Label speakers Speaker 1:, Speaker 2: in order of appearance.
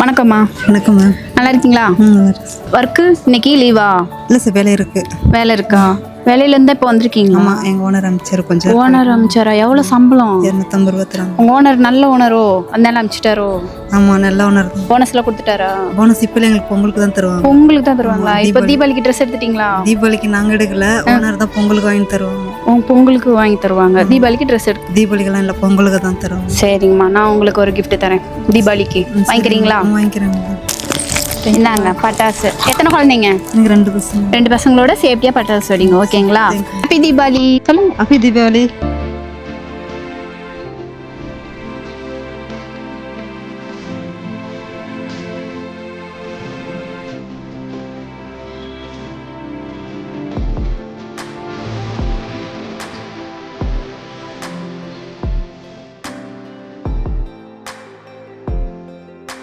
Speaker 1: வணக்கம்மா.
Speaker 2: வணக்கம் மேம்.
Speaker 1: நல்லா இருக்கீங்களா? ஒர்க்கு இன்னைக்கு லீவா?
Speaker 2: இல்லை சார், வேலை இருக்கு.
Speaker 1: வேலை இருக்கா? வேலையிலேருந்து இப்போ வந்திருக்கீங்களா?
Speaker 2: ஆமாம், எங்கள் ஓனர் அமைச்சார். கொஞ்சம்
Speaker 1: ஓனர் அமைச்சாரா? எவ்வளோ சம்பளம்?
Speaker 2: 250 ரூபா தராங்க.
Speaker 1: உங்கள் ஓனர் நல்ல ஓனரோ? அதனால அமைச்சிட்டாரோ?
Speaker 2: ஆமாம், நல்ல ஓனர் தான்.
Speaker 1: போனஸ்லாம் கொடுத்துட்டாரா?
Speaker 2: போனஸ் இப்போ எங்களுக்கு பொங்கலுக்கு தான் தருவாங்க.
Speaker 1: உங்களுக்கு தான் தருவாங்களா? இப்போ தீபாவளிக்கு ட்ரெஸ் எடுத்துட்டீங்களா?
Speaker 2: தீபாவளிக்கு நாங்கள் எடுக்கல, ஓனர் தான் பொங்கலுக்கு வாங்கி தருவாங்க.
Speaker 1: பொங்கலுக்கு வாங்கி தருவாங்க. தீபாவளிக்கு ட்ரெஸ் எடுத்து.
Speaker 2: தீபாவளிக்கெல்லாம் இல்லை, பொங்கலுக்கு தான் தருவாங்க.
Speaker 1: சரிங்கம்மா, நான் உங்களுக்கு ஒரு gift தரேன் தீபாவளிக்கு. வாங்கிக்கிறீங்களா?
Speaker 2: வாங்கிக்கிறாங்க.
Speaker 1: இந்தாங்க பட்டாசு. எத்தனை குழந்தைங்க?
Speaker 2: எனக்கு 2 பசங்க.
Speaker 1: 2 பசங்களோட சேஃப்டியாக பட்டாசு வெடிங்க, ஓகேங்களா? ஹாப்பி தீபாவளி. சொல்லுங்க.
Speaker 2: ஹாப்பி தீபாவளி.